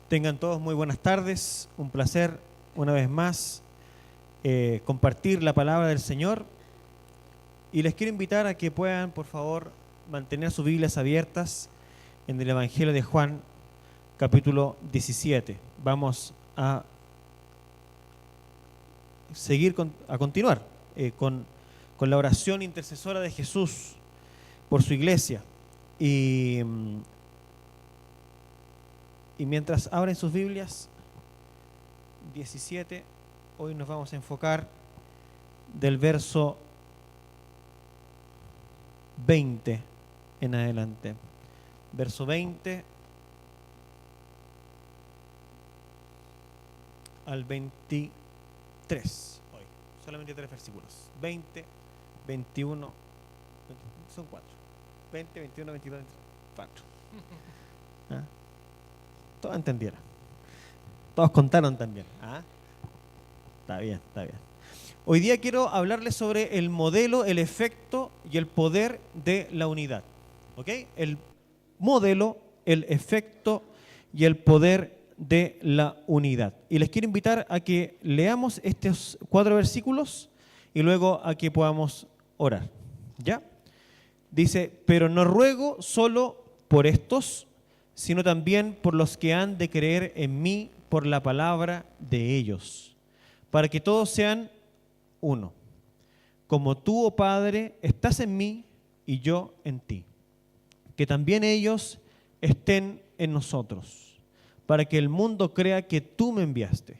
Tengan todos muy buenas tardes, un placer una vez más compartir la palabra del Señor y les quiero invitar a que puedan, por favor, mantener sus Biblias abiertas en el Evangelio de Juan, capítulo 17. Vamos a continuar con la oración intercesora de Jesús por su iglesia. Y mientras abren sus Biblias, 17, hoy nos vamos a enfocar del verso 20 en adelante. Verso 20 al 23. Hoy, solamente 3 versículos. 20, 21, son 4. 20, 21, 22, 24. ¿Ah? Todos entendieron. Todos contaron también. ¿Ah? Está bien, está bien. Hoy día quiero hablarles sobre el modelo, el efecto y el poder de la unidad. ¿Ok? El modelo, el efecto y el poder de la unidad. Y les quiero invitar a que leamos estos 4 versículos y luego a que podamos orar. ¿Ya? Dice, pero no ruego solo por estos, sino también por los que han de creer en mí por la palabra de ellos, para que todos sean uno, como tú, oh Padre, estás en mí y yo en ti, que también ellos estén en nosotros, para que el mundo crea que tú me enviaste.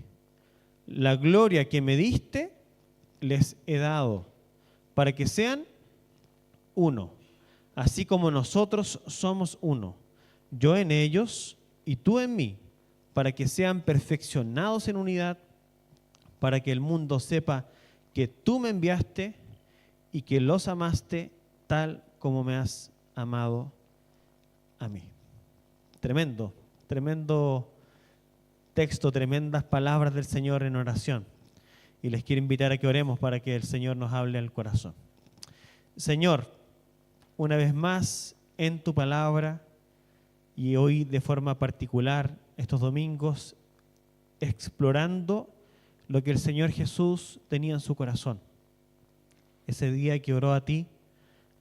La gloria que me diste les he dado, para que sean uno, así como nosotros somos uno, yo en ellos y tú en mí, para que sean perfeccionados en unidad, para que el mundo sepa que tú me enviaste y que los amaste tal como me has amado a mí. Tremendo, tremendo texto, tremendas palabras del Señor en oración. Y les quiero invitar a que oremos para que el Señor nos hable al corazón. Señor, una vez más en tu palabra, y hoy de forma particular, estos domingos, explorando lo que el Señor Jesús tenía en su corazón. Ese día que oró a ti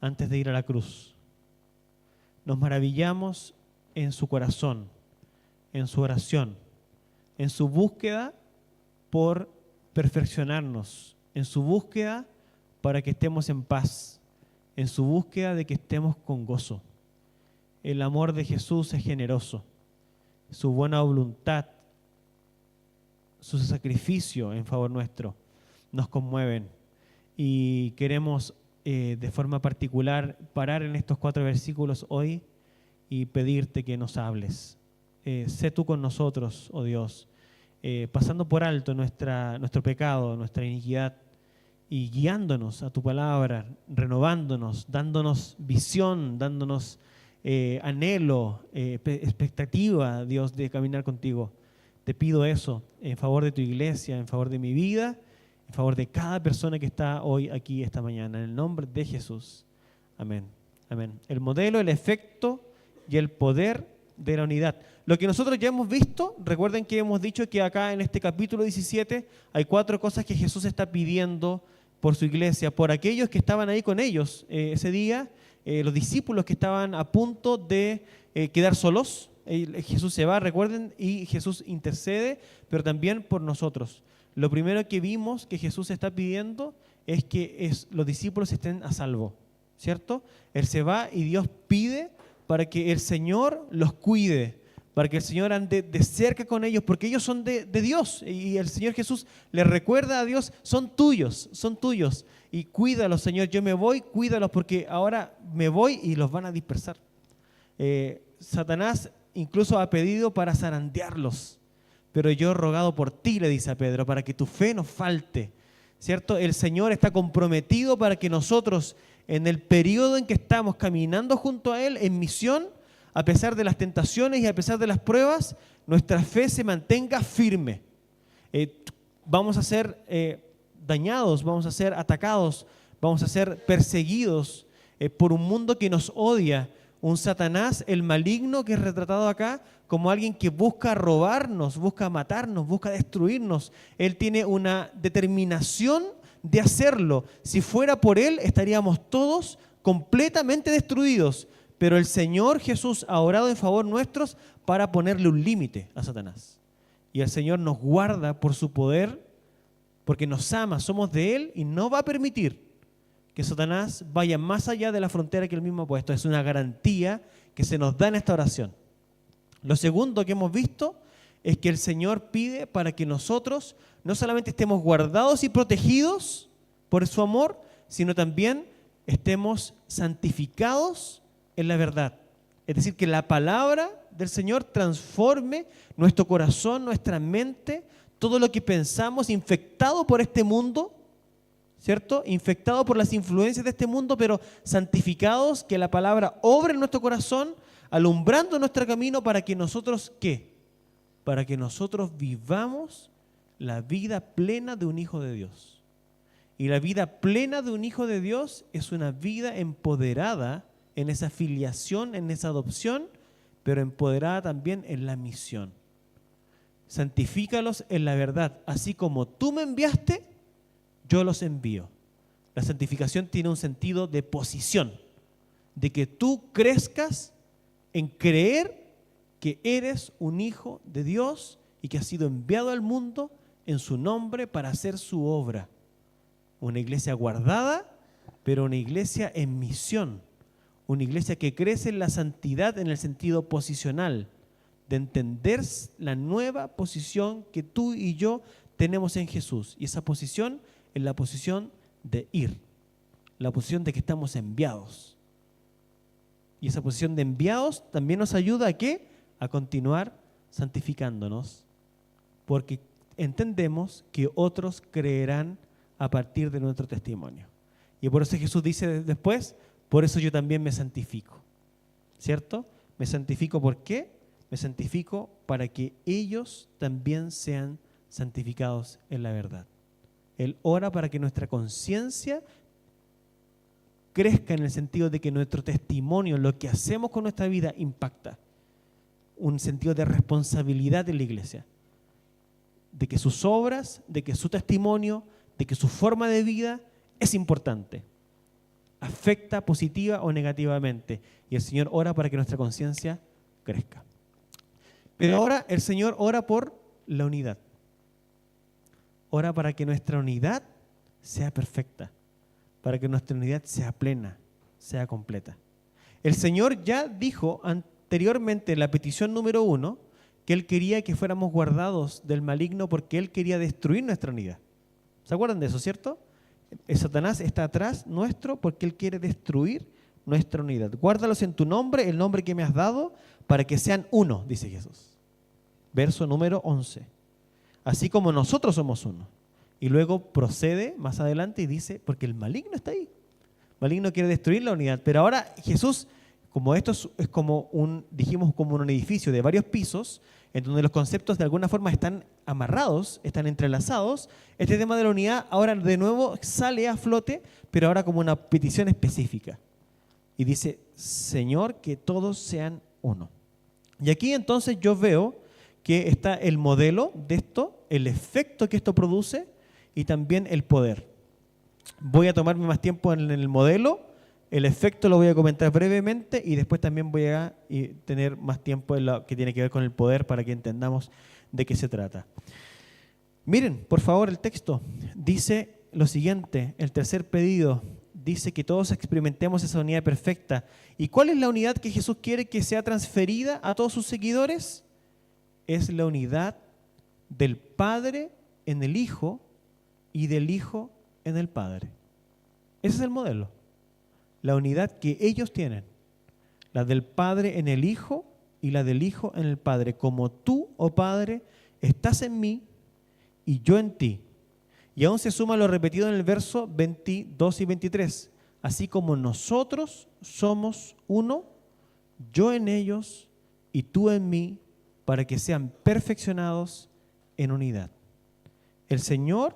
antes de ir a la cruz. Nos maravillamos en su corazón, en su oración, en su búsqueda por perfeccionarnos, en su búsqueda para que estemos en paz, en su búsqueda de que estemos con gozo. El amor de Jesús es generoso, su buena voluntad, su sacrificio en favor nuestro nos conmueven y queremos de forma particular parar en estos 4 versículos hoy y pedirte que nos hables. Sé tú con nosotros, oh Dios, pasando por alto nuestro pecado, nuestra iniquidad y guiándonos a tu palabra, renovándonos, dándonos visión, dándonos anhelo, expectativa, Dios, de caminar contigo. Te pido eso en favor de tu iglesia, en favor de mi vida, en favor de cada persona que está hoy aquí esta mañana. En el nombre de Jesús. Amén. Amén. El modelo, el efecto y el poder de la unidad. Lo que nosotros ya hemos visto, recuerden que hemos dicho que acá en este capítulo 17 hay 4 cosas que Jesús está pidiendo por su iglesia, por aquellos que estaban ahí con ellos ese día, los discípulos que estaban a punto de quedar solos. Jesús se va, recuerden, y Jesús intercede, pero también por nosotros. Lo primero que vimos que Jesús está pidiendo es que los discípulos estén a salvo, ¿cierto? Él se va y Dios pide para que el Señor los cuide, para que el Señor ande de cerca con ellos, porque ellos son de Dios, y el Señor Jesús les recuerda a Dios, son tuyos, y cuídalos, Señor, yo me voy, cuídalos, porque ahora me voy y los van a dispersar. Satanás incluso ha pedido para zarandearlos, pero yo he rogado por ti, le dice a Pedro, para que tu fe no falte, ¿cierto? El Señor está comprometido para que nosotros, en el periodo en que estamos caminando junto a Él, en misión, a pesar de las tentaciones y a pesar de las pruebas, nuestra fe se mantenga firme. Vamos a ser dañados, vamos a ser atacados, vamos a ser perseguidos por un mundo que nos odia, un Satanás, el maligno, que es retratado acá como alguien que busca robarnos, busca matarnos, busca destruirnos. Él tiene una determinación de hacerlo. Si fuera por él, estaríamos todos completamente destruidos. Pero el Señor Jesús ha orado en favor nuestros para ponerle un límite a Satanás. Y el Señor nos guarda por su poder, porque nos ama, somos de Él y no va a permitir que Satanás vaya más allá de la frontera que Él mismo ha puesto. Es una garantía que se nos da en esta oración. Lo segundo que hemos visto es que el Señor pide para que nosotros no solamente estemos guardados y protegidos por su amor, sino también estemos santificados en la verdad. Es decir, que la palabra del Señor transforme nuestro corazón, nuestra mente, todo lo que pensamos, infectado por este mundo, ¿cierto? Infectado por las influencias de este mundo, pero santificados, que la palabra obre en nuestro corazón, alumbrando nuestro camino para que nosotros, ¿qué? Para que nosotros vivamos la vida plena de un hijo de Dios. Y la vida plena de un hijo de Dios es una vida empoderada en esa filiación, en esa adopción, pero empoderada también en la misión. Santifícalos en la verdad. Así como tú me enviaste, yo los envío. La santificación tiene un sentido de posición, de que tú crezcas en creer que eres un hijo de Dios y que has sido enviado al mundo en su nombre para hacer su obra. Una iglesia guardada, pero una iglesia en misión. Una iglesia que crece en la santidad en el sentido posicional, de entender la nueva posición que tú y yo tenemos en Jesús. Y esa posición es la posición de ir, la posición de que estamos enviados. Y esa posición de enviados también nos ayuda ¿a qué? A continuar santificándonos, porque entendemos que otros creerán a partir de nuestro testimonio. Y por eso Jesús dice después, por eso yo también me santifico, ¿cierto? Me santifico, ¿por qué? Me santifico para que ellos también sean santificados en la verdad. Él ora para que nuestra conciencia crezca en el sentido de que nuestro testimonio, lo que hacemos con nuestra vida, impacta. Un sentido de responsabilidad en la iglesia. De que sus obras, de que su testimonio, de que su forma de vida es importante. Afecta positiva o negativamente. Y el Señor ora para que nuestra conciencia crezca. Pero ahora el Señor ora por la unidad. Ora para que nuestra unidad sea perfecta, para que nuestra unidad sea plena, sea completa. El Señor ya dijo anteriormente en la petición número 1 que Él quería que fuéramos guardados del maligno porque Él quería destruir nuestra unidad. ¿Se acuerdan de eso, cierto? El Satanás está atrás nuestro porque Él quiere destruir nuestra unidad. Guárdalos en tu nombre, el nombre que me has dado, para que sean uno, dice Jesús. Verso número 11. Así como nosotros somos uno. Y luego procede más adelante y dice, porque el maligno está ahí. El maligno quiere destruir la unidad. Pero ahora Jesús, como esto es como dijimos como un edificio de varios pisos, en donde los conceptos de alguna forma están amarrados, están entrelazados, este tema de la unidad ahora de nuevo sale a flote, pero ahora como una petición específica. Y dice, Señor, que todos sean uno. Y aquí entonces yo veo que está el modelo de esto, el efecto que esto produce y también el poder. Voy a tomarme más tiempo en el modelo, el efecto lo voy a comentar brevemente y después también voy a tener más tiempo en lo que tiene que ver con el poder para que entendamos de qué se trata. Miren, por favor, el texto dice lo siguiente, el tercer pedido dice que todos experimentemos esa unidad perfecta. ¿Y cuál es la unidad que Jesús quiere que sea transferida a todos sus seguidores? Es la unidad del Padre en el Hijo y del Hijo en el Padre. Ese es el modelo. La unidad que ellos tienen. La del Padre en el Hijo y la del Hijo en el Padre. Como tú, oh Padre, estás en mí y yo en ti. Y aún se suma lo repetido en el verso 22 y 23. Así como nosotros somos uno, yo en ellos y tú en mí, para que sean perfeccionados en unidad. El Señor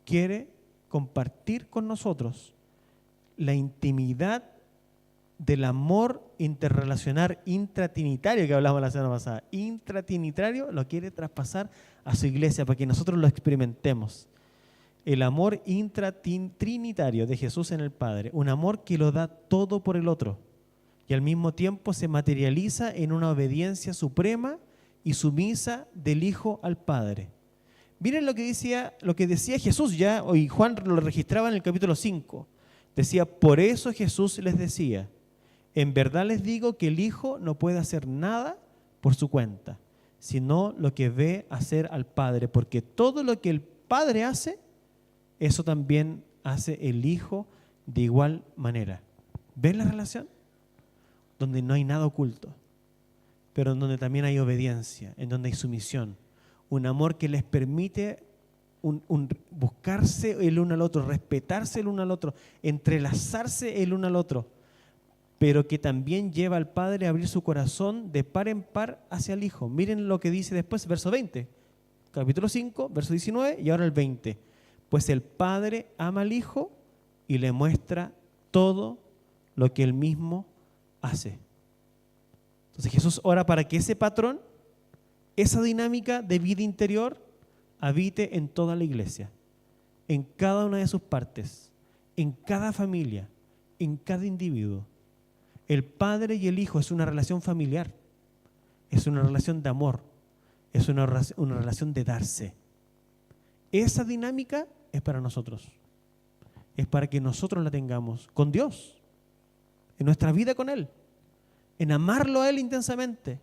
quiere compartir con nosotros la intimidad del amor interrelacional intratrinitario que hablamos la semana pasada. Intratrinitario lo quiere traspasar a su iglesia para que nosotros lo experimentemos. El amor intratrinitario de Jesús en el Padre, un amor que lo da todo por el otro y al mismo tiempo se materializa en una obediencia suprema y sumisa del Hijo al Padre. Miren lo que decía Jesús ya, y Juan lo registraba en el capítulo 5. Decía, por eso Jesús les decía, en verdad les digo que el Hijo no puede hacer nada por su cuenta, sino lo que ve hacer al Padre, porque todo lo que el Padre hace, eso también hace el Hijo de igual manera. ¿Ven la relación? Donde no hay nada oculto, pero en donde también hay obediencia, en donde hay sumisión. Un amor que les permite buscarse el uno al otro, respetarse el uno al otro, entrelazarse el uno al otro, pero que también lleva al Padre a abrir su corazón de par en par hacia el Hijo. Miren lo que dice después, verso 20, capítulo 5, verso 19 y ahora el 20. Pues el Padre ama al Hijo y le muestra todo lo que Él mismo hace. Entonces Jesús ora para que ese patrón, esa dinámica de vida interior, habite en toda la iglesia, en cada una de sus partes, en cada familia, en cada individuo. El Padre y el Hijo es una relación familiar, es una relación de amor, es una relación de darse. Esa dinámica es para nosotros, es para que nosotros la tengamos con Dios, en nuestra vida con Él, en amarlo a Él intensamente,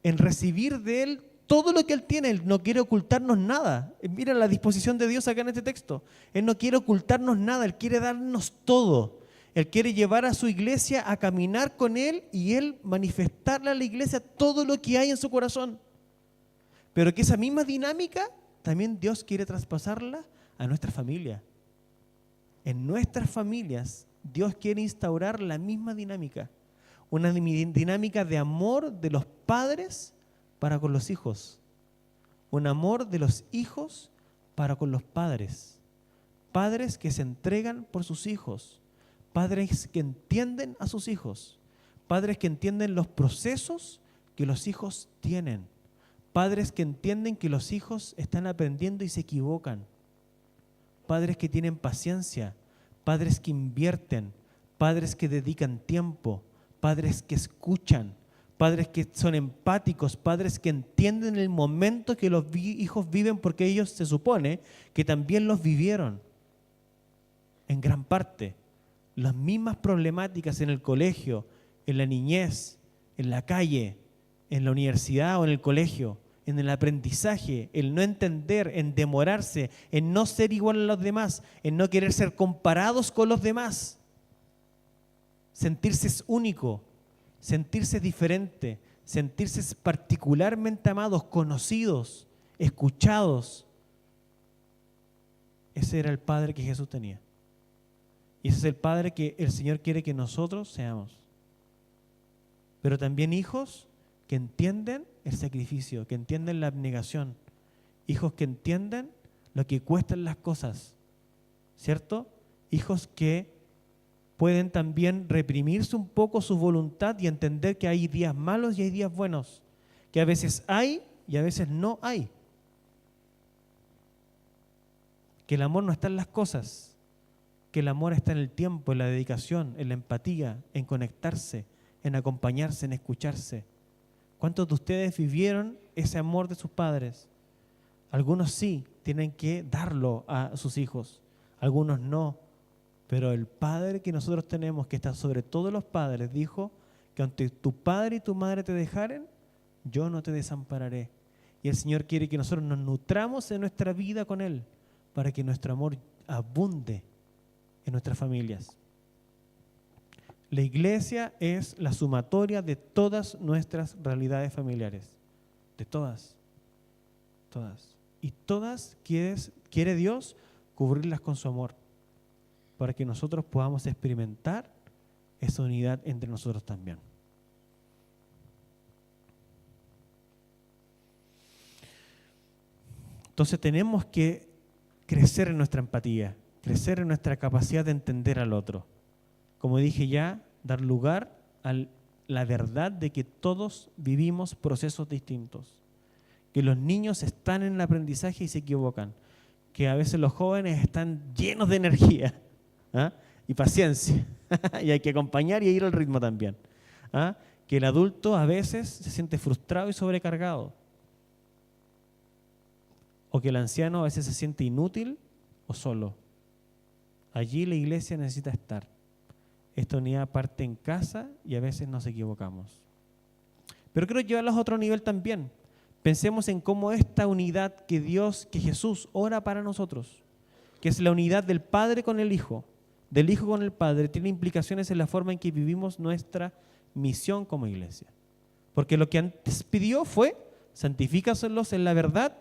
en recibir de Él todo lo que Él tiene. Él no quiere ocultarnos nada. Mira la disposición de Dios acá en este texto. Él no quiere ocultarnos nada, Él quiere darnos todo. Él quiere llevar a su iglesia a caminar con Él y Él manifestarle a la iglesia todo lo que hay en su corazón. Pero que esa misma dinámica también Dios quiere traspasarla a nuestra familia. En nuestras familias Dios quiere instaurar la misma dinámica. Una dinámica de amor de los padres para con los hijos. Un amor de los hijos para con los padres. Padres que se entregan por sus hijos. Padres que entienden a sus hijos. Padres que entienden los procesos que los hijos tienen. Padres que entienden que los hijos están aprendiendo y se equivocan. Padres que tienen paciencia. Padres que invierten. Padres que dedican tiempo. Padres que escuchan, padres que son empáticos, padres que entienden el momento que los hijos viven porque ellos se supone que también los vivieron. En gran parte, las mismas problemáticas en el colegio, en la niñez, en la calle, en la universidad o en el colegio, en el aprendizaje, el no entender, en demorarse, en no ser igual a los demás, en no querer ser comparados con los demás. Sentirse único, sentirse diferente, sentirse particularmente amados, conocidos, escuchados. Ese era el Padre que Jesús tenía. Y ese es el Padre que el Señor quiere que nosotros seamos. Pero también hijos que entienden el sacrificio, que entienden la abnegación. Hijos que entienden lo que cuestan las cosas, ¿cierto? Hijos que pueden también reprimirse un poco su voluntad y entender que hay días malos y hay días buenos, que a veces hay y a veces no hay. Que el amor no está en las cosas, que el amor está en el tiempo, en la dedicación, en la empatía, en conectarse, en acompañarse, en escucharse. ¿Cuántos de ustedes vivieron ese amor de sus padres? Algunos sí, tienen que darlo a sus hijos, algunos no. Pero el Padre que nosotros tenemos, que está sobre todos los padres, dijo que aunque tu padre y tu madre te dejaren, yo no te desampararé. Y el Señor quiere que nosotros nos nutramos en nuestra vida con Él, para que nuestro amor abunde en nuestras familias. La iglesia es la sumatoria de todas nuestras realidades familiares. De todas. Todas. Y todas quiere Dios cubrirlas con su amor, para que nosotros podamos experimentar esa unidad entre nosotros también. Entonces tenemos que crecer en nuestra empatía, crecer en nuestra capacidad de entender al otro. Como dije ya, dar lugar a la verdad de que todos vivimos procesos distintos, que los niños están en el aprendizaje y se equivocan, que a veces los jóvenes están llenos de energía, ¿ah?, y paciencia, y hay que acompañar y ir al ritmo también, ¿ah?, que el adulto a veces se siente frustrado y sobrecargado, o que el anciano a veces se siente inútil o solo. Allí la iglesia necesita estar. Esta unidad parte en casa y a veces nos equivocamos. Pero quiero llevarlos a otro nivel también. Pensemos en cómo esta unidad que Dios, que Jesús ora para nosotros, que es la unidad del Padre con el Hijo, del Hijo con el Padre, tiene implicaciones en la forma en que vivimos nuestra misión como iglesia. Porque lo que antes pidió fue, santifícaselos en la verdad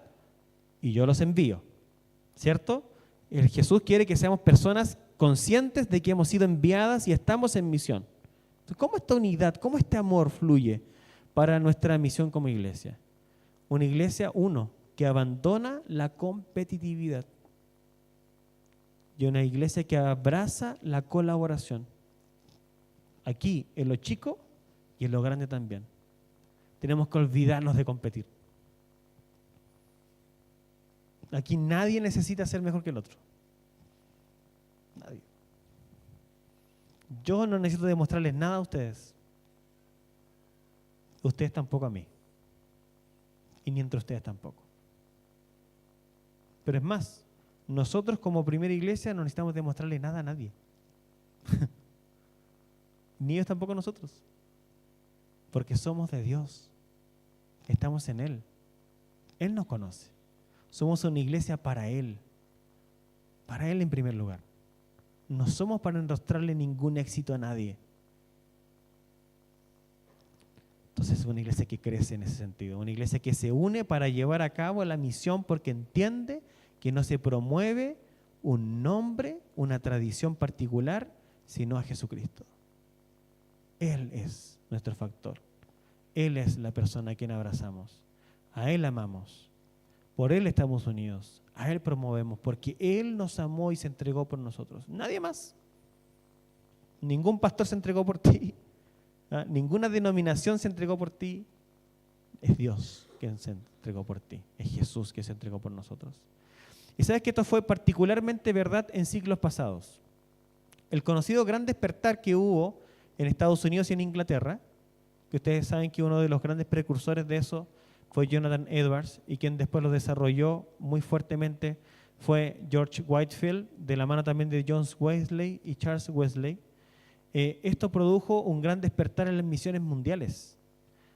y yo los envío. ¿Cierto? El Jesús quiere que seamos personas conscientes de que hemos sido enviadas y estamos en misión. Entonces, ¿cómo esta unidad, cómo este amor fluye para nuestra misión como iglesia? Una iglesia, que abandona la competitividad. Y una iglesia que abraza la colaboración. Aquí, en lo chico y en lo grande también. Tenemos que olvidarnos de competir. Aquí nadie necesita ser mejor que el otro. Nadie. Yo no necesito demostrarles nada a ustedes. Ustedes tampoco a mí. Y ni entre ustedes tampoco. Pero es más, nosotros como primera iglesia no necesitamos demostrarle nada a nadie. Ni ellos tampoco a nosotros. Porque somos de Dios. Estamos en Él. Él nos conoce. Somos una iglesia para Él. Para Él en primer lugar. No somos para enrostrarle ningún éxito a nadie. Entonces es una iglesia que crece en ese sentido. Una iglesia que se une para llevar a cabo la misión porque entiende que no se promueve un nombre, una tradición particular, sino a Jesucristo. Él es nuestro factor. Él es la persona a quien abrazamos. A Él amamos. Por Él estamos unidos. A Él promovemos. Porque Él nos amó y se entregó por nosotros. Nadie más. Ningún pastor se entregó por ti. ¿Ah? Ninguna denominación se entregó por ti. Es Dios quien se entregó por ti. Es Jesús que se entregó por nosotros. Y sabes que esto fue particularmente verdad en siglos pasados. El conocido gran despertar que hubo en Estados Unidos y en Inglaterra, que ustedes saben que uno de los grandes precursores de eso fue Jonathan Edwards, y quien después lo desarrolló muy fuertemente fue George Whitefield, de la mano también de John Wesley y Charles Wesley. Esto produjo un gran despertar en las misiones mundiales.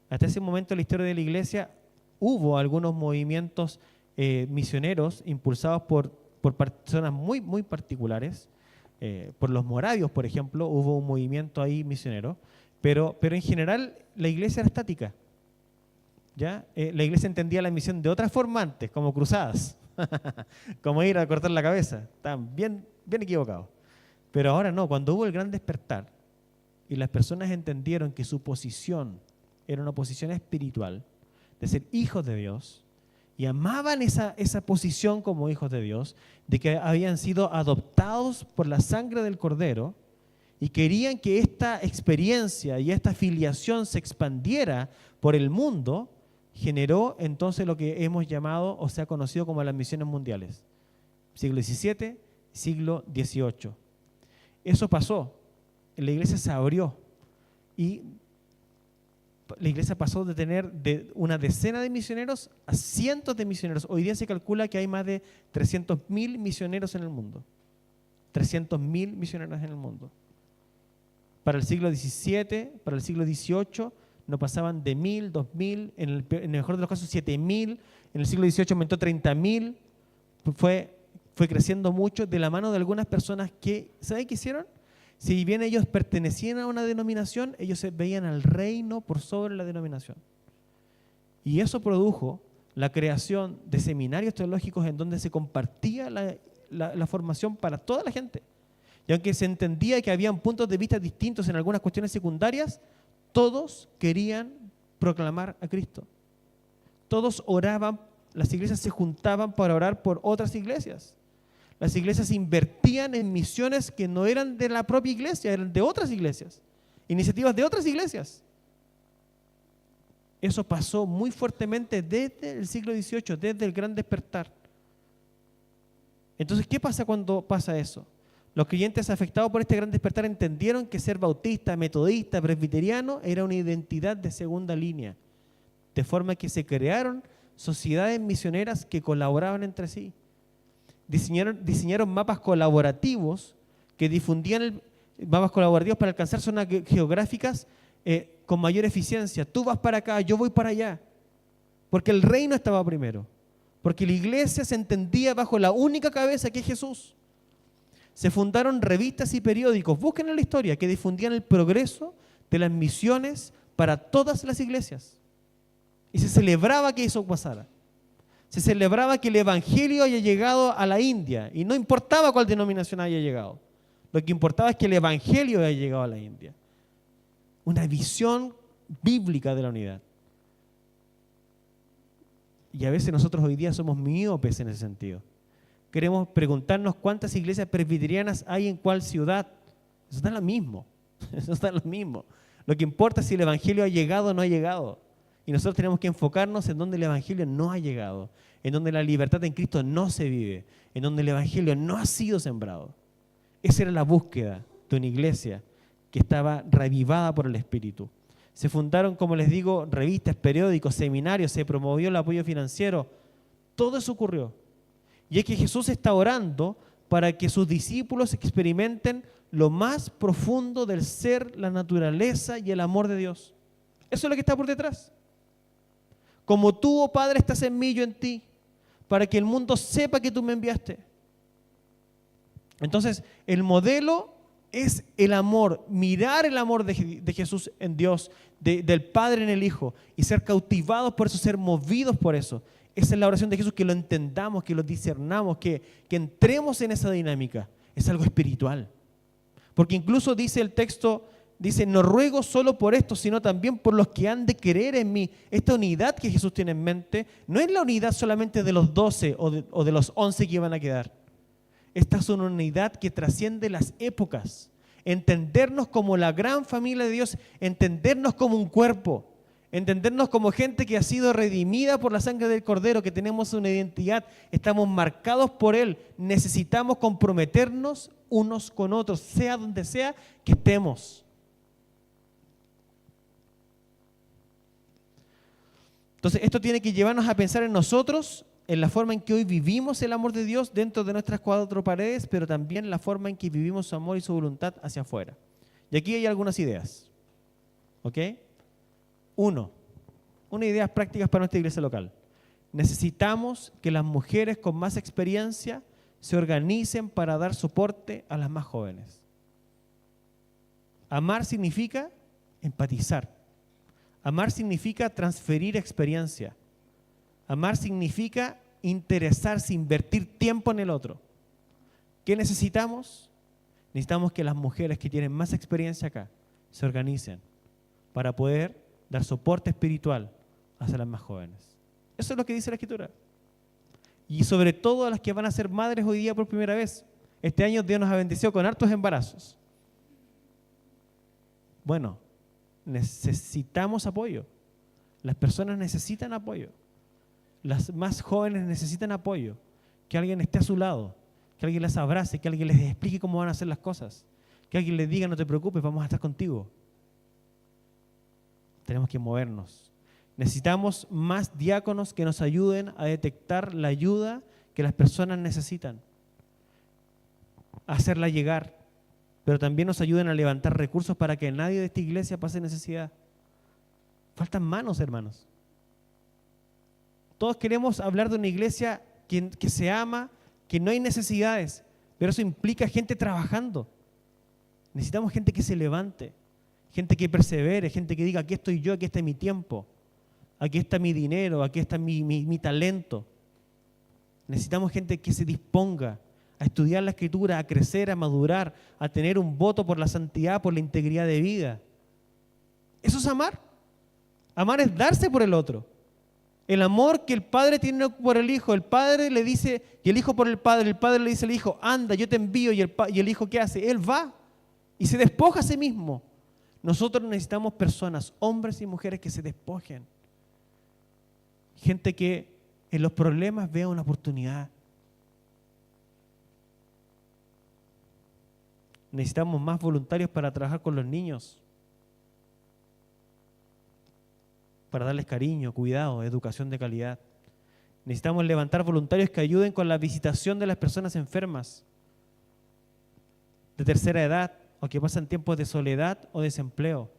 Hasta ese momento en la historia de la iglesia hubo algunos movimientos misioneros impulsados por personas muy, muy particulares. Por los moravios, por ejemplo, hubo un movimiento ahí misionero, pero en general la iglesia era estática. ¿Ya? La iglesia entendía la misión de otra forma antes, como cruzadas, como ir a cortar la cabeza. Estaban bien equivocados. Pero ahora no, cuando hubo el gran despertar y las personas entendieron que su posición era una posición espiritual, de ser hijos de Dios, y amaban esa posición como hijos de Dios, de que habían sido adoptados por la sangre del Cordero, y querían que esta experiencia y esta filiación se expandiera por el mundo, generó entonces lo que hemos llamado o se ha conocido como las misiones mundiales. Siglo XVII, siglo XVIII. Eso pasó. La iglesia se abrió y la iglesia pasó de tener de una decena de misioneros a cientos de misioneros. Hoy día se calcula que hay más de 300.000 misioneros en el mundo. 300.000 misioneros en el mundo. Para el siglo XVII, para el siglo XVIII, no pasaban de 1.000, 2.000, en el mejor de los casos 7.000, en el siglo XVIII aumentó 30.000, fue creciendo mucho de la mano de algunas personas que, ¿saben qué hicieron? Si bien ellos pertenecían a una denominación, ellos se veían al reino por sobre la denominación. Y eso produjo la creación de seminarios teológicos en donde se compartía la formación para toda la gente. Y aunque se entendía que habían puntos de vista distintos en algunas cuestiones secundarias, todos querían proclamar a Cristo. Todos oraban, las iglesias se juntaban para orar por otras iglesias. Las iglesias invertían en misiones que no eran de la propia iglesia, eran de otras iglesias. iniciativas de otras iglesias. Eso pasó muy fuertemente desde el siglo XVIII, desde el Gran Despertar. Entonces, ¿qué pasa cuando pasa eso? Los creyentes afectados por este Gran Despertar entendieron que ser bautista, metodista, presbiteriano era una identidad de segunda línea, de forma que se crearon sociedades misioneras que colaboraban entre sí. Diseñaron mapas colaborativos que difundían mapas colaborativos para alcanzar zonas geográficas con mayor eficiencia. Tú vas para acá, yo voy para allá. Porque el reino estaba primero. Porque la iglesia se entendía bajo la única cabeza que es Jesús. Se fundaron revistas y periódicos, busquen en la historia, que difundían el progreso de las misiones para todas las iglesias. Y se celebraba que eso pasara. Se celebraba que el evangelio haya llegado a la India. Y no importaba cuál denominación haya llegado. Lo que importaba es que el evangelio haya llegado a la India. Una visión bíblica de la unidad. Y a veces nosotros hoy día somos miopes en ese sentido. Queremos preguntarnos cuántas iglesias presbiterianas hay en cuál ciudad. Eso está en lo mismo. Eso está en lo mismo. Lo que importa es si el evangelio ha llegado o no ha llegado. Y nosotros tenemos que enfocarnos en donde el evangelio no ha llegado, en donde la libertad en Cristo no se vive, en donde el evangelio no ha sido sembrado. Esa era la búsqueda de una iglesia que estaba revivada por el Espíritu. Se fundaron, como les digo, revistas, periódicos, seminarios, se promovió el apoyo financiero. Todo eso ocurrió. Y es que Jesús está orando para que sus discípulos experimenten lo más profundo del ser, la naturaleza y el amor de Dios. Eso es lo que está por detrás. Como tú, oh Padre, estás en mí, yo en ti, para que el mundo sepa que tú me enviaste. Entonces, el modelo es el amor, mirar el amor de Jesús en Dios, del Padre en el Hijo, y ser cautivados por eso, ser movidos por eso. Esa es la oración de Jesús, que lo entendamos, que lo discernamos, que entremos en esa dinámica. Es algo espiritual. Porque incluso dice el texto, dice, no ruego solo por esto, sino también por los que han de creer en mí. Esta unidad que Jesús tiene en mente no es la unidad solamente de los 12 o de los 11 que iban a quedar. Esta es una unidad que trasciende las épocas. Entendernos como la gran familia de Dios, entendernos como un cuerpo, entendernos como gente que ha sido redimida por la sangre del Cordero, que tenemos una identidad, estamos marcados por Él. Necesitamos comprometernos unos con otros, sea donde sea que estemos. Entonces, esto tiene que llevarnos a pensar en nosotros, en la forma en que hoy vivimos el amor de Dios dentro de nuestras cuatro paredes, pero también la forma en que vivimos su amor y su voluntad hacia afuera. Y aquí hay algunas ideas. ¿Ok? 1. Unas ideas prácticas para nuestra iglesia local. Necesitamos que las mujeres con más experiencia se organicen para dar soporte a las más jóvenes. Amar significa empatizar. Amar significa transferir experiencia. Amar significa interesarse, invertir tiempo en el otro. ¿Qué necesitamos? Necesitamos que las mujeres que tienen más experiencia acá se organicen para poder dar soporte espiritual hacia las más jóvenes. Eso es lo que dice la Escritura. Y sobre todo a las que van a ser madres hoy día por primera vez. Este año Dios nos ha bendecido con hartos embarazos. Bueno, necesitamos apoyo. Las personas necesitan apoyo. Las más jóvenes necesitan apoyo. Que alguien esté a su lado, que alguien las abrace, que alguien les explique cómo van a hacer las cosas, que alguien les diga, no te preocupes, vamos a estar contigo. Tenemos que movernos. Necesitamos más diáconos que nos ayuden a detectar la ayuda que las personas necesitan, a hacerla llegar, pero también nos ayuden a levantar recursos para que nadie de esta iglesia pase necesidad. Faltan manos, hermanos. Todos queremos hablar de una iglesia que se ama, que no hay necesidades, pero eso implica gente trabajando. Necesitamos gente que se levante, gente que persevere, gente que diga, aquí estoy yo, aquí está mi tiempo, aquí está mi dinero, aquí está mi talento. Necesitamos gente que se disponga a estudiar la Escritura, a crecer, a madurar, a tener un voto por la santidad, por la integridad de vida. Eso es amar. Amar es darse por el otro. El amor que el Padre tiene por el Hijo, el Padre le dice, y el Hijo por el Padre le dice al Hijo, anda, yo te envío, y el Hijo ¿qué hace? Él va y se despoja a sí mismo. Nosotros necesitamos personas, hombres y mujeres que se despojen. Gente que en los problemas vea una oportunidad. Necesitamos más voluntarios para trabajar con los niños, para darles cariño, cuidado, educación de calidad. Necesitamos levantar voluntarios que ayuden con la visitación de las personas enfermas, de tercera edad, o que pasan tiempos de soledad o desempleo.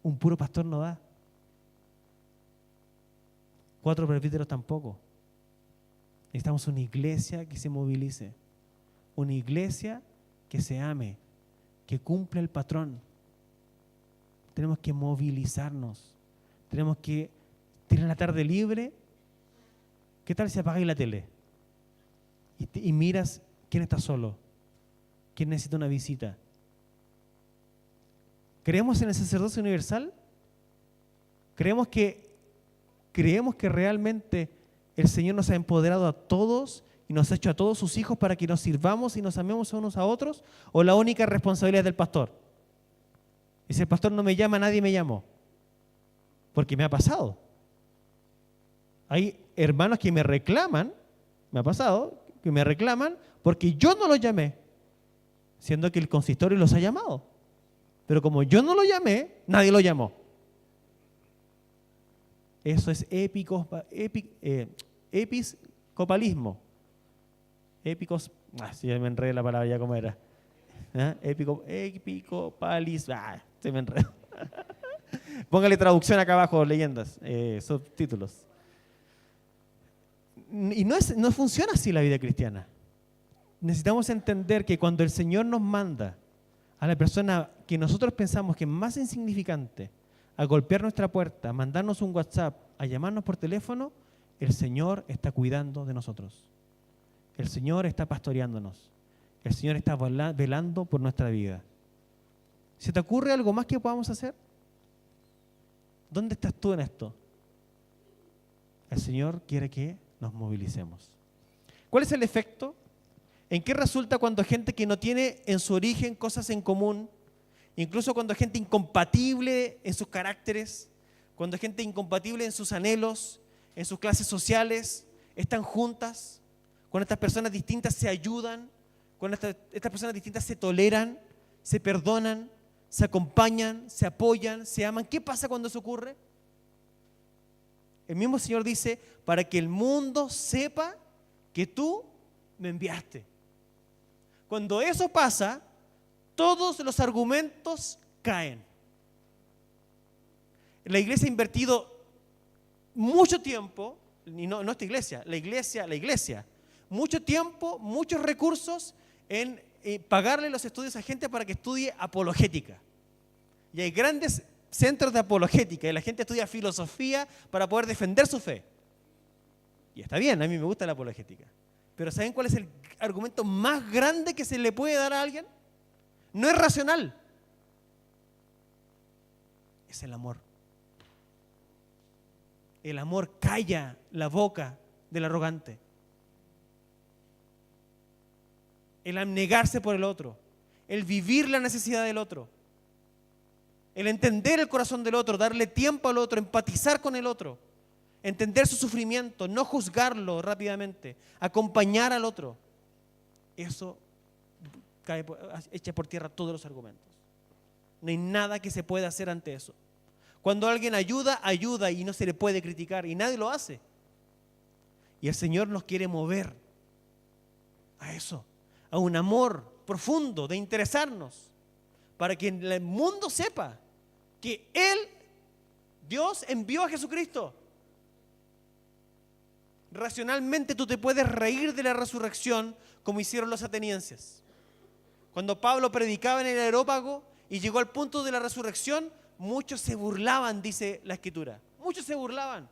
Un puro pastor no da. 4 presbíteros tampoco. Necesitamos una iglesia que se movilice. Una iglesia que se ame, que cumpla el patrón. Tenemos que movilizarnos. Tenemos que tener la tarde libre. ¿Qué tal si apagáis la tele? Y miras quién está solo, quién necesita una visita. ¿Creemos en el sacerdocio universal? ¿Creemos que realmente el Señor nos ha empoderado a todos y nos ha hecho a todos sus hijos para que nos sirvamos y nos amemos unos a otros? ¿O la única responsabilidad es del pastor? Y si el pastor no me llama, nadie me llamó. Porque me ha pasado. Hay hermanos que me reclaman, me ha pasado, que me reclaman porque yo no los llamé, siendo que el consistorio los ha llamado. Pero como yo no lo llamé, nadie lo llamó. Eso es episcopalismo. Si me enredé la palabra ya como era. Episcopalismo. Se me enredó. Póngale traducción acá abajo, leyendas, subtítulos. Y no funciona así la vida cristiana. Necesitamos entender que cuando el Señor nos manda a la persona que nosotros pensamos que es más insignificante a golpear nuestra puerta, a mandarnos un WhatsApp, a llamarnos por teléfono, el Señor está cuidando de nosotros. El Señor está pastoreándonos. El Señor está velando por nuestra vida. ¿Se te ocurre algo más que podamos hacer? ¿Dónde estás tú en esto? El Señor quiere que nos movilicemos. ¿Cuál es el efecto? ¿En qué resulta cuando gente que no tiene en su origen cosas en común, incluso cuando hay gente incompatible en sus caracteres, cuando hay gente incompatible en sus anhelos, en sus clases sociales, están juntas, cuando estas personas distintas se ayudan, cuando estas personas distintas se toleran, se perdonan, se acompañan, se apoyan, se aman? ¿Qué pasa cuando eso ocurre? El mismo Señor dice, para que el mundo sepa que tú me enviaste. Cuando eso pasa, todos los argumentos caen. La iglesia ha invertido mucho tiempo, y no esta iglesia, la iglesia, mucho tiempo, muchos recursos en pagarle los estudios a gente para que estudie apologética. Y hay grandes centros de apologética y la gente estudia filosofía para poder defender su fe. Y está bien, a mí me gusta la apologética. Pero ¿saben cuál es el argumento más grande que se le puede dar a alguien? No es racional. Es el amor. El amor calla la boca del arrogante. El abnegarse por el otro. El vivir la necesidad del otro. El entender el corazón del otro, darle tiempo al otro, empatizar con el otro. Entender su sufrimiento, no juzgarlo rápidamente, acompañar al otro. Eso echa por tierra todos los argumentos. No hay nada que se pueda hacer ante eso. Cuando alguien ayuda, ayuda y no se le puede criticar y nadie lo hace. Y el Señor nos quiere mover a eso, a un amor profundo de interesarnos, para que el mundo sepa que Él, Dios, envió a Jesucristo. Racionalmente tú te puedes reír de la resurrección como hicieron los atenienses. Cuando Pablo predicaba en el Areópago y llegó al punto de la resurrección, muchos se burlaban, dice la Escritura. Muchos se burlaban,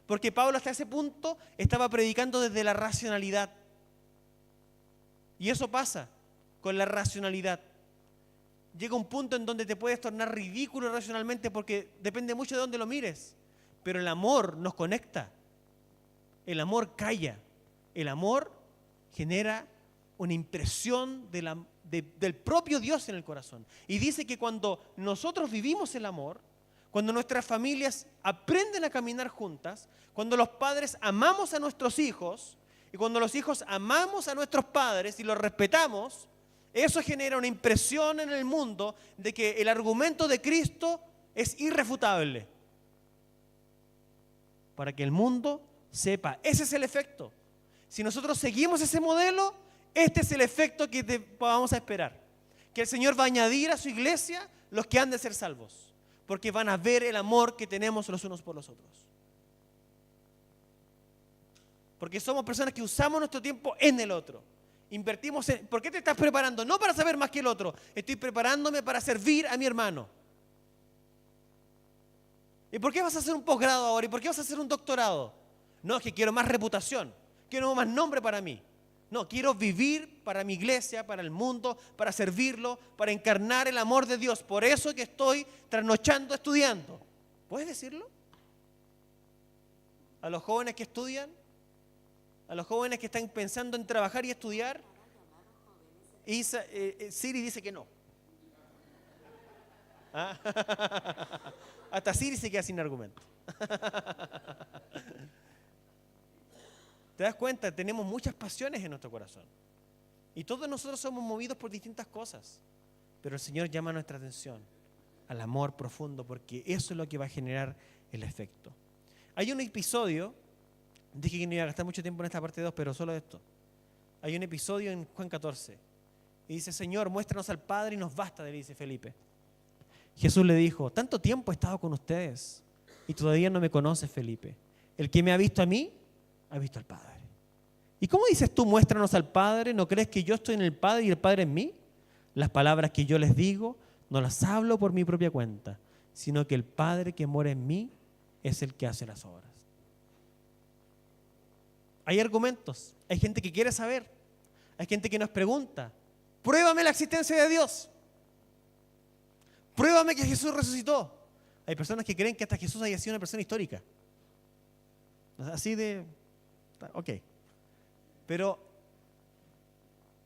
porque Pablo hasta ese punto estaba predicando desde la racionalidad. Y eso pasa con la racionalidad. Llega un punto en donde te puedes tornar ridículo racionalmente porque depende mucho de dónde lo mires. Pero el amor nos conecta. El amor calla. El amor genera una impresión del propio Dios en el corazón. Y dice que cuando nosotros vivimos el amor, cuando nuestras familias aprenden a caminar juntas, cuando los padres amamos a nuestros hijos y cuando los hijos amamos a nuestros padres y los respetamos, eso genera una impresión en el mundo de que el argumento de Cristo es irrefutable. Para que el mundo sepa, ese es el efecto. Si nosotros seguimos ese modelo, este es el efecto que vamos a esperar. Que el Señor va a añadir a su iglesia los que han de ser salvos. Porque van a ver el amor que tenemos los unos por los otros. Porque somos personas que usamos nuestro tiempo en el otro. Invertimos en... ¿Por qué te estás preparando? No para saber más que el otro. Estoy preparándome para servir a mi hermano. ¿Y por qué vas a hacer un posgrado ahora? ¿Y por qué vas a hacer un doctorado? No, es que quiero más reputación. Quiero más nombre para mí. No, quiero vivir para mi iglesia, para el mundo, para servirlo, para encarnar el amor de Dios. Por eso que estoy trasnochando estudiando. ¿Puedes decirlo? A los jóvenes que estudian, a los jóvenes que están pensando en trabajar y estudiar. Siri dice que no. ¿Ah? Hasta Siri se queda sin argumento. ¿Te das cuenta? Tenemos muchas pasiones en nuestro corazón. Y todos nosotros somos movidos por distintas cosas. Pero el Señor llama nuestra atención al amor profundo, porque eso es lo que va a generar el efecto. Hay un episodio, dije que no iba a gastar mucho tiempo en esta parte 2, pero solo esto. Hay un episodio en Juan 14. Y dice, Señor, muéstranos al Padre y nos basta, le dice Felipe. Jesús le dijo, tanto tiempo he estado con ustedes y todavía no me conoces, Felipe. El que me ha visto a mí, ha visto al Padre. ¿Y cómo dices tú, muéstranos al Padre? ¿No crees que yo estoy en el Padre y el Padre en mí? Las palabras que yo les digo no las hablo por mi propia cuenta, sino que el Padre que mora en mí es el que hace las obras. Hay argumentos, hay gente que quiere saber, hay gente que nos pregunta, pruébame la existencia de Dios, pruébame que Jesús resucitó. Hay personas que creen que hasta Jesús haya sido una persona histórica. Así de... Ok. Pero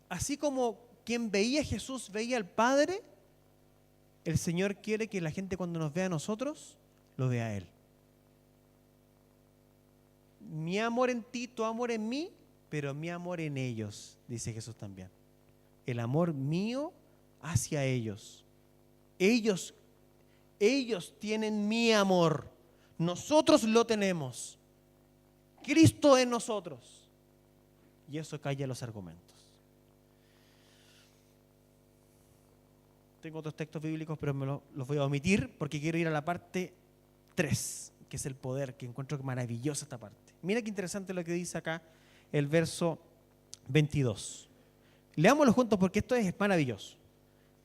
así como quien veía a Jesús veía al Padre, el Señor quiere que la gente cuando nos vea a nosotros, lo vea a Él. Mi amor en ti, tu amor en mí, pero mi amor en ellos, dice Jesús también. El amor mío hacia ellos. Ellos tienen mi amor. Nosotros lo tenemos. Cristo en nosotros. Y eso calla los argumentos. Tengo otros textos bíblicos, pero los voy a omitir porque quiero ir a la parte 3, que es el poder, que encuentro maravillosa esta parte. Mira qué interesante lo que dice acá el verso 22. Leámoslo juntos porque esto es maravilloso.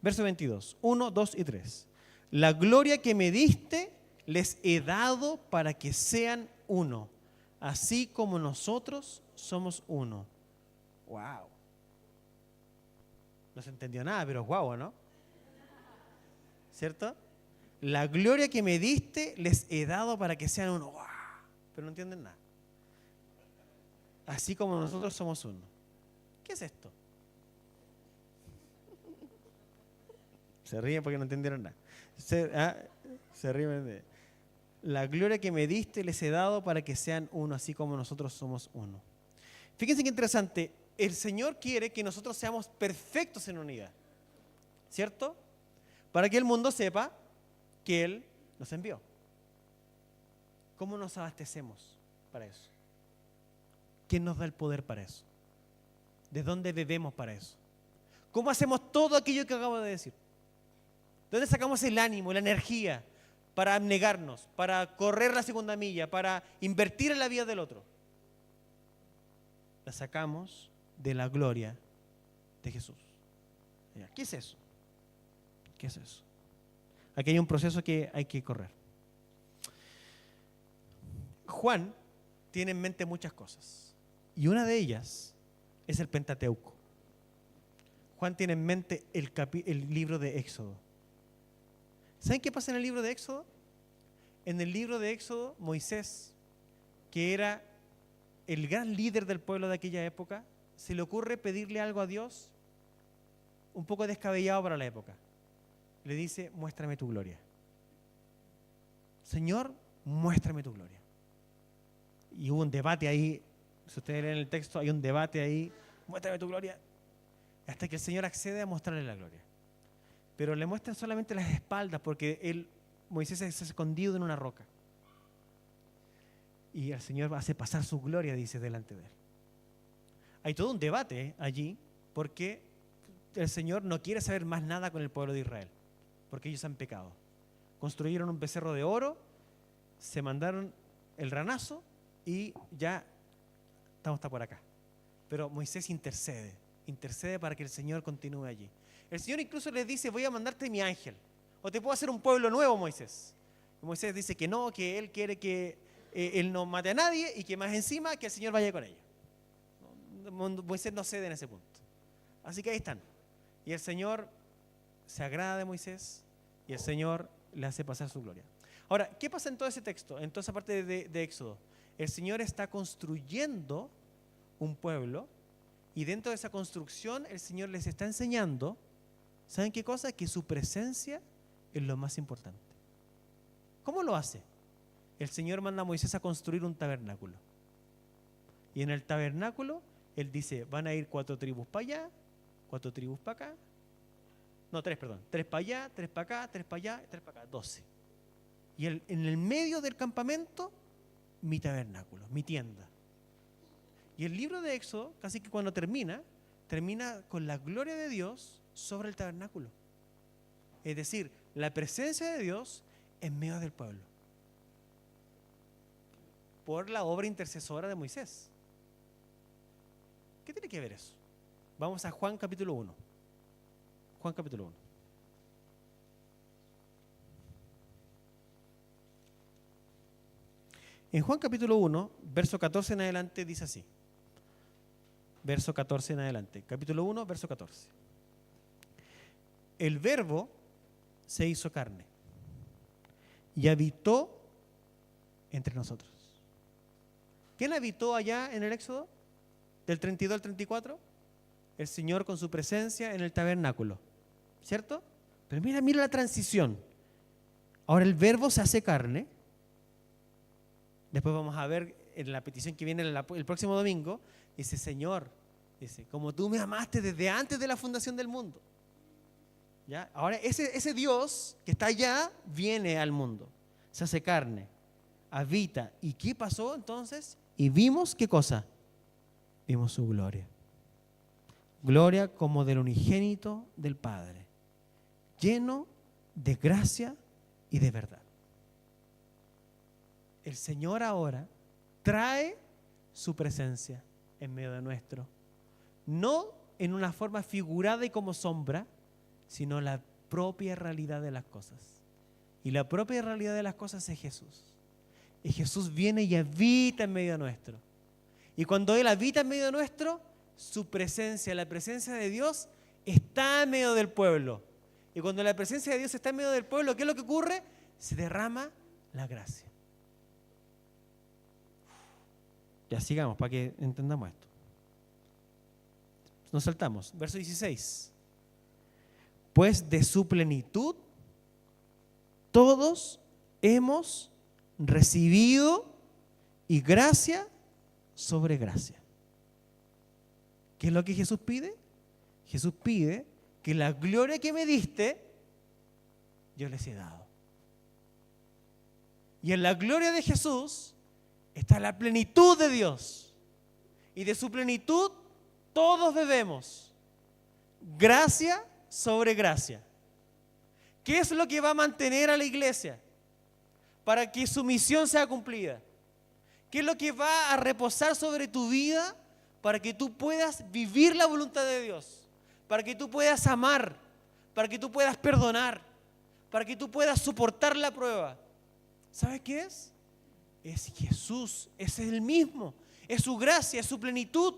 Verso 22, 1, 2 y 3. La gloria que me diste les he dado para que sean uno, así como nosotros somos uno. ¡Wow! No se entendió nada, pero es guau, ¿no? ¿Cierto? La gloria que me diste les he dado para que sean uno. ¡Wow! Pero no entienden nada. Así como nosotros somos uno. ¿Qué es esto? Se ríen porque no entendieron nada. Se ríen. La gloria que me diste les he dado para que sean uno, así como nosotros somos uno. Fíjense qué interesante. El Señor quiere que nosotros seamos perfectos en unidad. ¿Cierto? Para que el mundo sepa que Él nos envió. ¿Cómo nos abastecemos para eso? ¿Quién nos da el poder para eso? ¿De dónde bebemos para eso? ¿Cómo hacemos todo aquello que acabo de decir? ¿De dónde sacamos el ánimo, la energía para abnegarnos, para correr la segunda milla, para invertir en la vida del otro? La sacamos de la gloria de Jesús. ¿Qué es eso? ¿Qué es eso? Aquí hay un proceso que hay que correr. Juan tiene en mente muchas cosas y una de ellas es el Pentateuco. Juan tiene en mente el libro de Éxodo. ¿Saben qué pasa en el libro de Éxodo? En el libro de Éxodo, Moisés, que era el gran líder del pueblo de aquella época, se le ocurre pedirle algo a Dios un poco descabellado para la época. Le dice, muéstrame tu gloria. Señor, muéstrame tu gloria. Y hubo un debate ahí, si ustedes leen el texto, hay un debate ahí, muéstrame tu gloria, hasta que el Señor accede a mostrarle la gloria. Pero le muestran solamente las espaldas, porque Moisés se ha escondido en una roca. Y el Señor hace pasar su gloria, dice, delante de él. Hay todo un debate allí, porque el Señor no quiere saber más nada con el pueblo de Israel, porque ellos han pecado. Construyeron un becerro de oro, se mandaron el ranazo y ya estamos hasta por acá. Pero Moisés intercede para que el Señor continúe allí. El Señor incluso les dice, voy a mandarte mi ángel, o te puedo hacer un pueblo nuevo, Moisés. Y Moisés dice que no, que él quiere que él no mate a nadie y que más encima que el Señor vaya con ellos. Moisés no cede en ese punto. Así que ahí están. Y el Señor se agrada de Moisés y el Señor le hace pasar su gloria. Ahora, ¿qué pasa en todo ese texto, en toda esa parte de Éxodo? El Señor está construyendo un pueblo y dentro de esa construcción el Señor les está enseñando, ¿saben qué cosa? Que su presencia es lo más importante. ¿Cómo lo hace? El Señor manda a Moisés a construir un tabernáculo. Y en el tabernáculo Él dice, van a ir 4 tribus para allá, 4 tribus para acá. No, 3 para allá, 3 para acá, 3 para allá, 3 para acá, 12. Y en el medio del campamento, mi tabernáculo, mi tienda. Y el libro de Éxodo, casi que cuando termina con la gloria de Dios sobre el tabernáculo. Es decir, la presencia de Dios en medio del pueblo. Por la obra intercesora de Moisés. ¿Qué tiene que ver eso? Vamos a Juan capítulo 1. Juan capítulo 1. En Juan capítulo 1, verso 14 en adelante, dice así. Verso 14 en adelante. Capítulo 1, verso 14. El Verbo se hizo carne y habitó entre nosotros. ¿Quién habitó allá en el Éxodo? Del 32 al 34. El Señor con su presencia en el tabernáculo. ¿Cierto? Pero mira la transición. Ahora el Verbo se hace carne. Después vamos a ver en la petición que viene el próximo domingo. Dice, Señor, dice, como tú me amaste desde antes de la fundación del mundo. ¿Ya? Ahora ese Dios que está allá viene al mundo. Se hace carne. Habita. ¿Y qué pasó entonces? Y vimos, ¿qué cosa? Vimos su gloria. Gloria como del unigénito del Padre, lleno de gracia y de verdad. El Señor ahora trae su presencia en medio de nuestro, no en una forma figurada y como sombra, sino la propia realidad de las cosas. Y la propia realidad de las cosas es Jesús. Y Jesús viene y habita en medio nuestro. Y cuando Él habita en medio nuestro, su presencia, la presencia de Dios, está en medio del pueblo. Y cuando la presencia de Dios está en medio del pueblo, ¿qué es lo que ocurre? Se derrama la gracia. Ya sigamos para que entendamos esto. Nos saltamos. Verso 16. Pues de su plenitud todos hemos recibido y gracia sobre gracia. ¿Qué es lo que Jesús pide? Jesús pide que la gloria que me diste, yo les he dado. Y en la gloria de Jesús está la plenitud de Dios. Y de su plenitud todos bebemos. Gracia sobre gracia. ¿Qué es lo que va a mantener a la iglesia para que su misión sea cumplida? ¿Qué es lo que va a reposar sobre tu vida para que tú puedas vivir la voluntad de Dios? Para que tú puedas amar, para que tú puedas perdonar, para que tú puedas soportar la prueba. ¿Sabes qué es? Es Jesús, es el mismo, es su gracia, es su plenitud,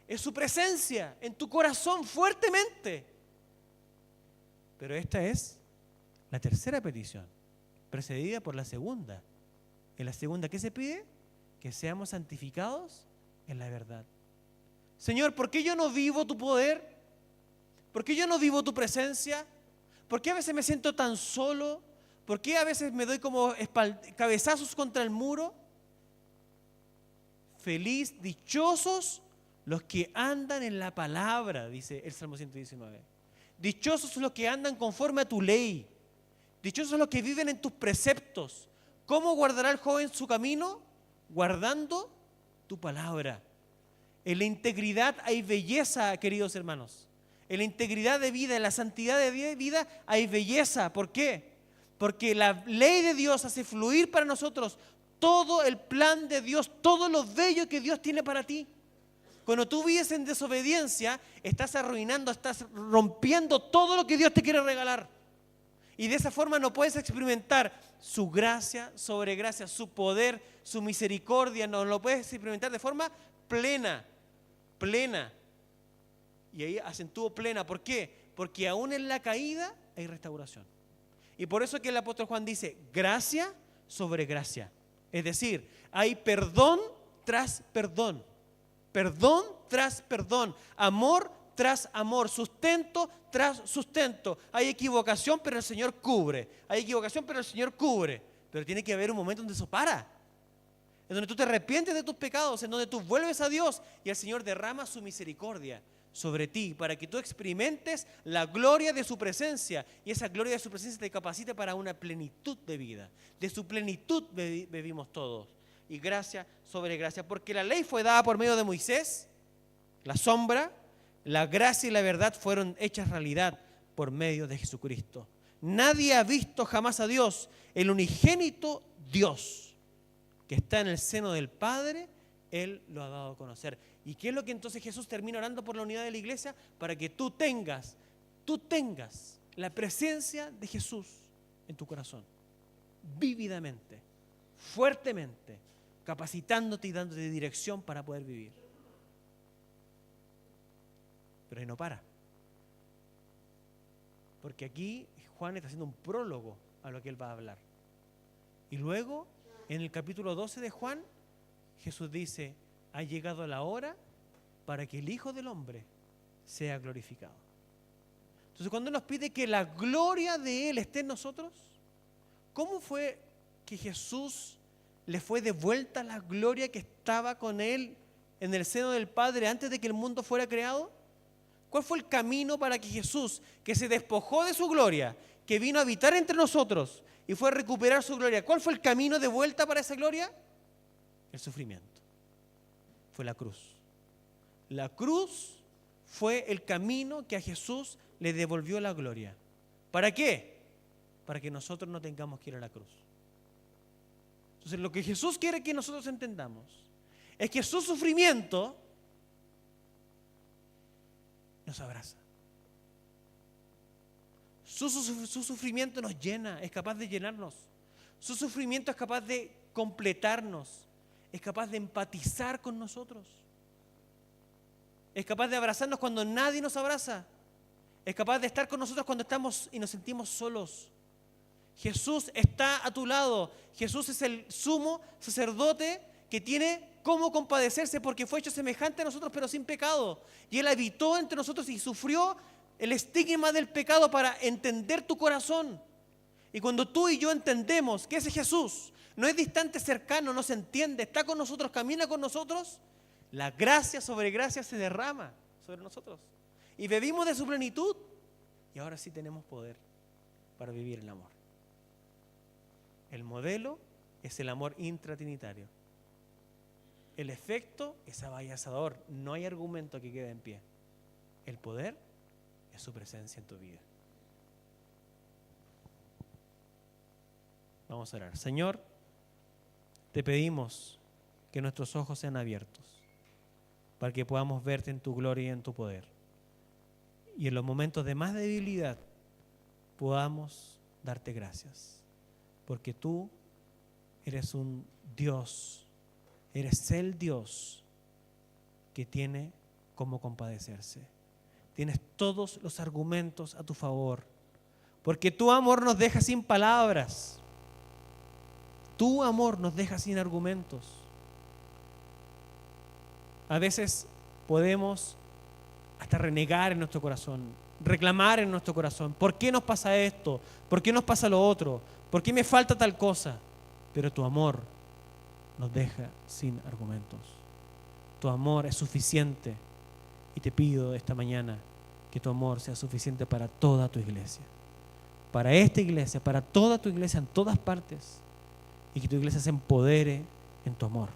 es su presencia en tu corazón fuertemente. Pero esta es la tercera petición, precedida por la segunda. En la segunda, ¿qué se pide? Que seamos santificados en la verdad. Señor, ¿por qué yo no vivo tu poder? ¿Por qué yo no vivo tu presencia? ¿Por qué a veces me siento tan solo? ¿Por qué a veces me doy como cabezazos contra el muro? Feliz, dichosos los que andan en la palabra, dice el Salmo 119. Dichosos los que andan conforme a tu ley. Dichosos los que viven en tus preceptos. ¿Cómo guardará el joven su camino? Guardando tu palabra. En la integridad hay belleza, queridos hermanos. En la integridad de vida, en la santidad de vida hay belleza. ¿Por qué? Porque la ley de Dios hace fluir para nosotros todo el plan de Dios, todo lo bello que Dios tiene para ti. Cuando tú vives en desobediencia, estás arruinando, estás rompiendo todo lo que Dios te quiere regalar. Y de esa forma no puedes experimentar su gracia sobre gracia, su poder, su misericordia. No lo puedes experimentar de forma plena. Y ahí acentúo plena. ¿Por qué? Porque aún en la caída hay restauración. Y por eso que el apóstol Juan dice, gracia sobre gracia. Es decir, hay perdón tras perdón. Perdón tras perdón. Amor tras amor. Sustento tras sustento. Hay equivocación, pero el Señor cubre. Hay equivocación, pero el Señor cubre. Pero tiene que haber un momento donde eso para. En donde tú te arrepientes de tus pecados, en donde tú vuelves a Dios y el Señor derrama su misericordia sobre ti para que tú experimentes la gloria de su presencia y esa gloria de su presencia te capacite para una plenitud de vida. De su plenitud bebimos todos. Y gracia sobre gracia, porque la ley fue dada por medio de Moisés, la sombra, la gracia y la verdad fueron hechas realidad por medio de Jesucristo. Nadie ha visto jamás a Dios, el unigénito Dios que está en el seno del Padre, Él lo ha dado a conocer. ¿Y qué es lo que entonces Jesús termina orando por la unidad de la iglesia? Para que tú tengas la presencia de Jesús en tu corazón, vívidamente, fuertemente, capacitándote y dándote dirección para poder vivir. Pero ahí no para. Porque aquí Juan está haciendo un prólogo a lo que él va a hablar. Y luego, en el capítulo 12 de Juan, Jesús dice, ha llegado la hora para que el Hijo del Hombre sea glorificado. Entonces, cuando Él nos pide que la gloria de Él esté en nosotros, ¿cómo fue que Jesús le fue devuelta la gloria que estaba con Él en el seno del Padre antes de que el mundo fuera creado? ¿Cuál fue el camino para que Jesús, que se despojó de su gloria, que vino a habitar entre nosotros y fue a recuperar su gloria, cuál fue el camino de vuelta para esa gloria? El sufrimiento. Fue la cruz. La cruz fue el camino que a Jesús le devolvió la gloria. ¿Para qué? Para que nosotros no tengamos que ir a la cruz. Entonces, lo que Jesús quiere que nosotros entendamos es que su sufrimiento nos abraza. Su sufrimiento nos llena, es capaz de llenarnos. Su sufrimiento es capaz de completarnos, es capaz de empatizar con nosotros. Es capaz de abrazarnos cuando nadie nos abraza. Es capaz de estar con nosotros cuando estamos y nos sentimos solos. Jesús está a tu lado. Jesús es el sumo sacerdote que tiene cómo compadecerse porque fue hecho semejante a nosotros pero sin pecado. Y Él habitó entre nosotros y sufrió el estigma del pecado para entender tu corazón. Y cuando tú y yo entendemos que ese Jesús no es distante, cercano, no se entiende, está con nosotros, camina con nosotros, la gracia sobre gracia se derrama sobre nosotros. Y bebimos de su plenitud y ahora sí tenemos poder para vivir el amor. El modelo es el amor intratrinitario. El efecto es avasallador, no hay argumento que quede en pie. El poder es su presencia en tu vida. Vamos a orar. Señor, te pedimos que nuestros ojos sean abiertos para que podamos verte en tu gloria y en tu poder. Y en los momentos de más debilidad podamos darte gracias. Porque tú eres un Dios, eres el Dios que tiene cómo compadecerse. Tienes todos los argumentos a tu favor. Porque tu amor nos deja sin palabras. Tu amor nos deja sin argumentos. A veces podemos hasta renegar en nuestro corazón reclamar en nuestro corazón. ¿Por qué nos pasa esto? ¿Por qué nos pasa lo otro? ¿Por qué me falta tal cosa? Pero tu amor nos deja sin argumentos. Tu amor es suficiente. Y te pido esta mañana que tu amor sea suficiente para toda tu iglesia. Para esta iglesia, para toda tu iglesia en todas partes. Y que tu iglesia se empodere en tu amor.